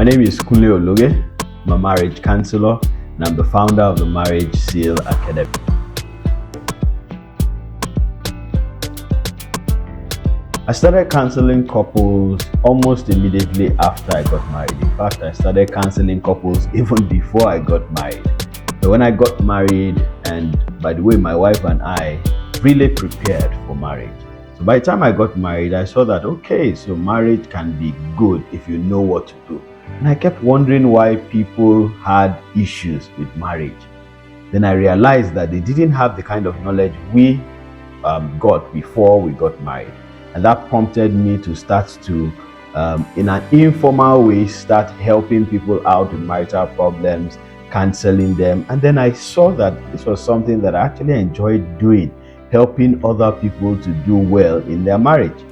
My name is Kunle Ologe. I'm a marriage counselor and I'm the founder of the Marriage Seal Academy. I started counseling couples almost immediately after I got married. In fact, I started counseling couples even before I got married. But when I got married, and by the way, my wife and I really prepared for marriage. So by the time I got married, I saw that, okay, so marriage can be good if you know what to do. And I kept wondering why people had issues with marriage. Then I realized that they didn't have the kind of knowledge we got before we got married. And that prompted me to start to, in an informal way, start helping people out with marital problems, counseling them. And then I saw that this was something that I actually enjoyed doing, helping other people to do well in their marriage.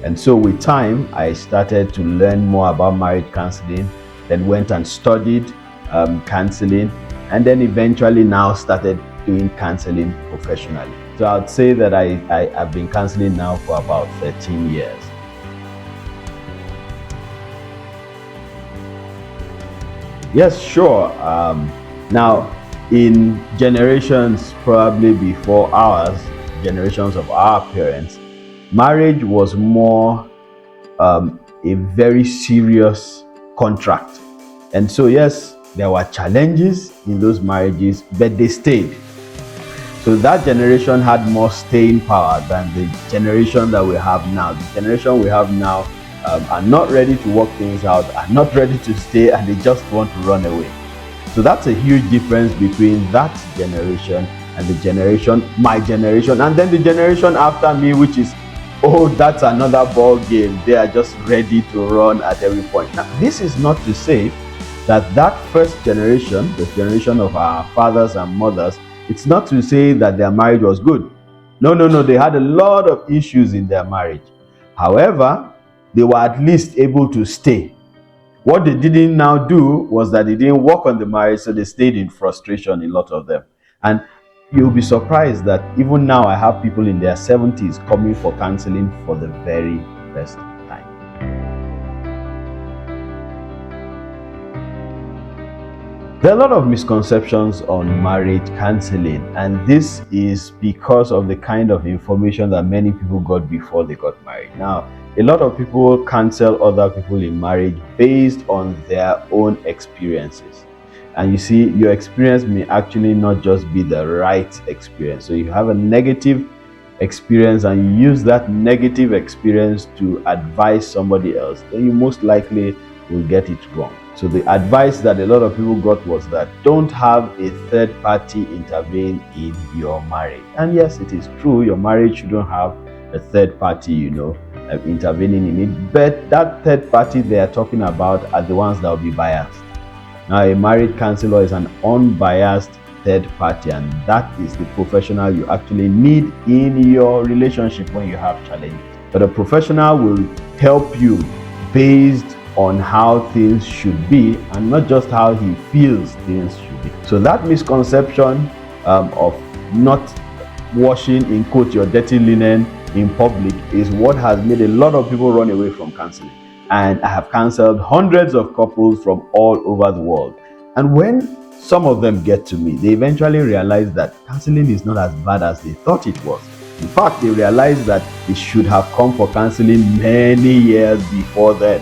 And so with time, I started to learn more about marriage counseling, then went and studied counseling, and then eventually now started doing counseling professionally. So I'd say that I've been counseling now for about 13 years. Yes, sure. Now, in generations probably before ours, generations of our parents, marriage was more a very serious contract. And so, yes, there were challenges in those marriages, but they stayed. So that generation had more staying power than the generation that we have now. The generation we have now are not ready to work things out, are not ready to stay, and they just want to run away. So that's a huge difference between that generation and the generation, my generation, and then the generation after me, which is, oh, that's another ball game. They are just ready to run at every point. Now, this is not to say that first generation, the generation of our fathers and mothers, it's not to say that their marriage was good. No, they had a lot of issues in their marriage. However, they were at least able to stay. What they didn't now do was that they didn't work on the marriage, so they stayed in frustration, a lot of them. And you'll be surprised that even now I have people in their 70s coming for counseling for the very first time. There are a lot of misconceptions on marriage counseling, and this is because of the kind of information that many people got before they got married. Now, a lot of people counsel other people in marriage based on their own experiences. And you see, your experience may actually not just be the right experience. So if you have a negative experience and you use that negative experience to advise somebody else, then you most likely will get it wrong. So the advice that a lot of people got was that don't have a third party intervene in your marriage. And yes, it is true, your marriage shouldn't have a third party, intervening in it. But that third party they are talking about are the ones that will be biased. Now, a marriage counselor is an unbiased third party, and that is the professional you actually need in your relationship when you have challenges. But a professional will help you based on how things should be and not just how he feels things should be. So that misconception of not washing, in quote, your dirty linen in public is what has made a lot of people run away from counseling. And I have counseled hundreds of couples from all over the world. And when some of them get to me, they eventually realize that counseling is not as bad as they thought it was. In fact, they realize that they should have come for counseling many years before then.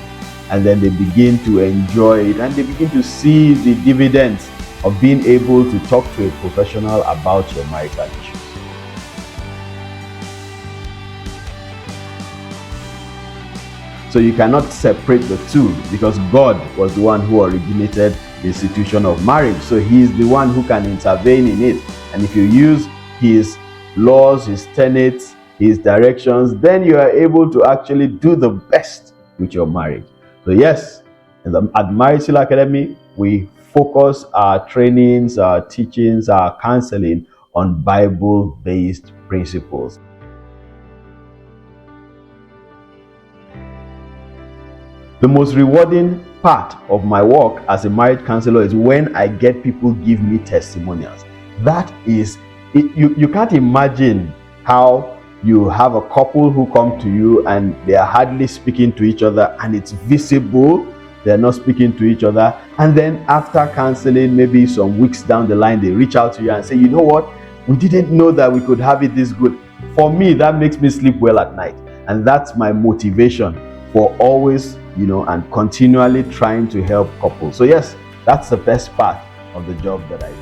And then they begin to enjoy it and they begin to see the dividends of being able to talk to a professional about your marital issues. So you cannot separate the two, because God was the one who originated the institution of marriage. So He is the one who can intervene in it. And if you use His laws, His tenets, His directions, then you are able to actually do the best with your marriage. So yes, at Marriage Seal Academy, we focus our trainings, our teachings, our counseling on Bible-based principles. The most rewarding part of my work as a marriage counselor is when I get people give me testimonials. That is, you can't imagine how you have a couple who come to you and they are hardly speaking to each other, and it's visible they're not speaking to each other, and then after counseling, maybe some weeks down the line, they reach out to you and say, you know what, we didn't know that we could have it this good. For me, that makes me sleep well at night, and that's my motivation for always, and continually trying to help couples. So yes, that's the best part of the job that I do.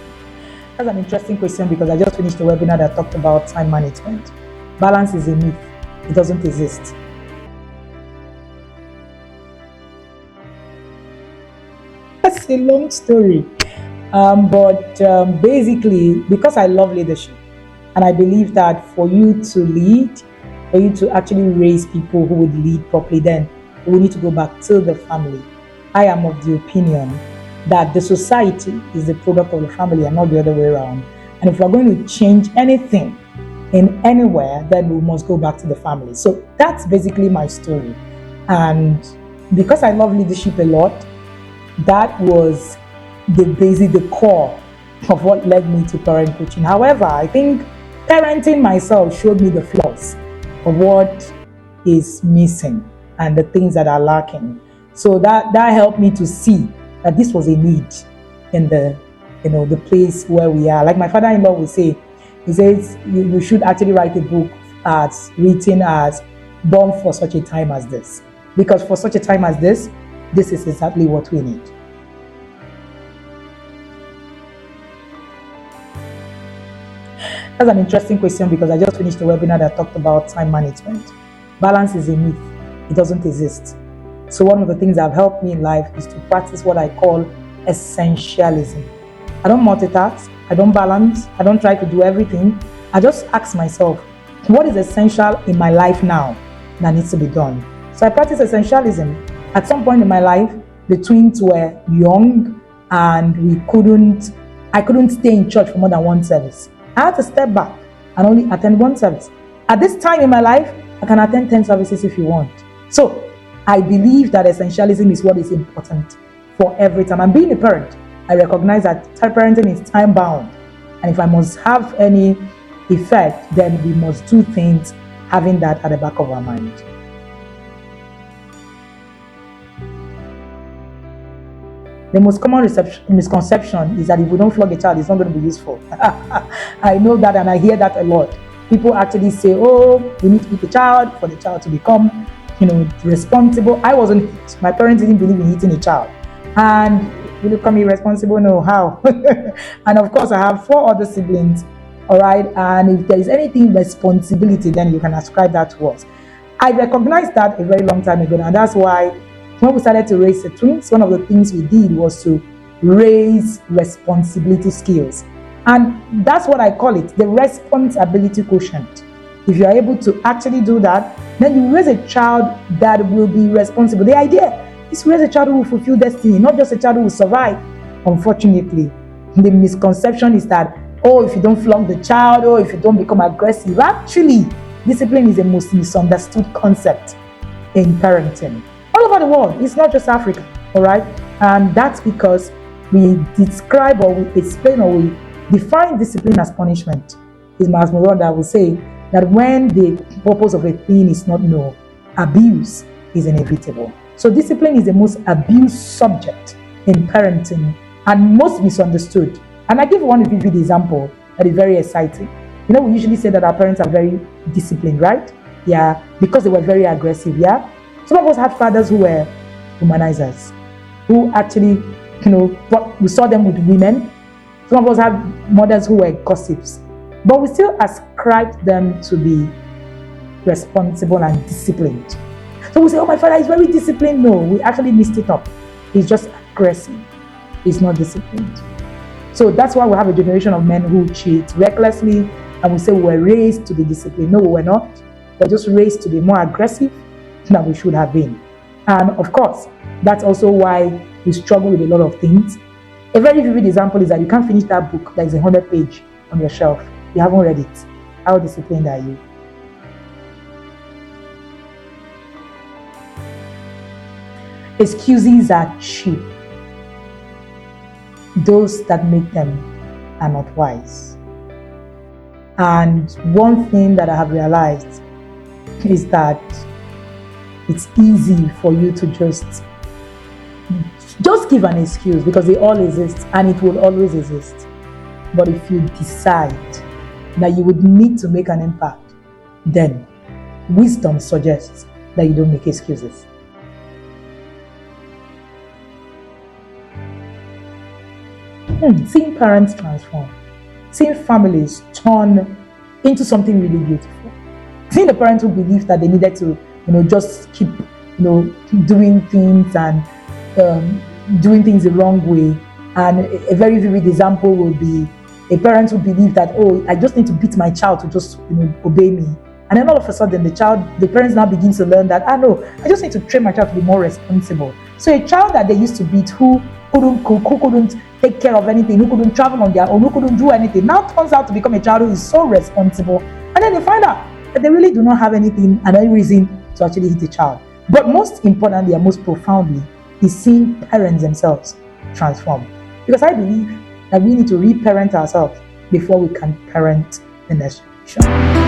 That's an interesting question, because I just finished a webinar that talked about time management. Balance is a myth. It doesn't exist. That's a long story. But basically, because I love leadership, and I believe that for you to lead, for you to actually raise people who would lead properly, then we need to go back to the family. I am of the opinion that the society is the product of the family and not the other way around. And if we're going to change anything in anywhere, then we must go back to the family. So that's basically my story. And because I love leadership a lot, that was the core of what led me to parent coaching. However, I think parenting myself showed me the flaws of what is missing and the things that are lacking. So that helped me to see that this was a need in the place where we are. Like my father-in-law would say, he says you should actually write a book as written as Born for Such a Time as This. Because for such a time as this is exactly what we need. That's an interesting question, because I just finished a webinar that talked about time management. Balance is a myth. It doesn't exist. So one of the things that have helped me in life is to practice what I call essentialism. I don't multitask, I don't balance, I don't try to do everything. I just ask myself, what is essential in my life now that needs to be done? So I practice essentialism. At some point in my life, the twins were young and I couldn't stay in church for more than one service. I had to step back and only attend one service. At this time in my life, I can attend 10 services if you want. So I believe that essentialism is what is important for every time. And being a parent, I recognize that parenting is time bound. And if I must have any effect, then we must do things having that at the back of our mind. The most common misconception is that if we don't flog a child, it's not going to be useful. I know that, and I hear that a lot. People actually say, oh, we need to beat the child for the child to become, responsible. I wasn't hit. My parents didn't believe in hitting a child. And will you call me responsible? No, how? And of course, I have 4 other siblings, all right? And if there is anything responsibility, then you can ascribe that to us. I recognized that a very long time ago, and that's why when we started to raise the twins, one of the things we did was to raise responsibility skills. And that's what I call it, the responsibility quotient. If you are able to actually do that, then you raise a child that will be responsible. The idea is to raise a child who will fulfill destiny, not just a child who will survive. Unfortunately, the misconception is that, if you don't flog the child, if you don't become aggressive. Actually, discipline is the most misunderstood concept in parenting. All over the world, it's not just Africa, all right? And that's because we describe or we explain or we define discipline as punishment. It's Miles Monroe that will say that when the purpose of a thing is not known, abuse is inevitable. So discipline is the most abused subject in parenting and most misunderstood. And I give one vivid example that is very exciting. We usually say that our parents are very disciplined, right? Yeah, because they were very aggressive, yeah? Some of us had fathers who were humanizers, who actually, we saw them with women. Some of us had mothers who were gossips. But we still ascribed them to be responsible and disciplined. So we say, my father is very disciplined. No, we actually missed it up. He's just aggressive. He's not disciplined. So that's why we have a generation of men who cheat recklessly, and we say we were raised to be disciplined. No, we were not. We're just raised to be more aggressive than we should have been. And of course, that's also why we struggle with a lot of things. A very vivid example is that you can't finish that book that is 100-page on your shelf. You haven't read it. How disciplined are you? Excuses are cheap. Those that make them are not wise. And one thing that I have realized is that it's easy for you to just Just give an excuse, because they all exist and it will always exist. But if you decide that you would need to make an impact, then wisdom suggests that you don't make excuses. Seeing parents transform, seeing families turn into something really beautiful, seeing the parents who believed that they needed to, just keep, doing things and doing things the wrong way. And a very vivid example will be a parent who believed that, oh, I just need to beat my child to just, obey me. And then all of a sudden, the parents now begin to learn that, no, I just need to train my child to be more responsible. So a child that they used to beat, who couldn't cook, who couldn't take care of anything, who couldn't travel on their own, who couldn't do anything, now turns out to become a child who is so responsible. And then they find out that they really do not have anything and any reason to actually hit the child. But most importantly and most profoundly is seeing parents themselves transform. Because I believe that we need to re-parent ourselves before we can parent the next generation.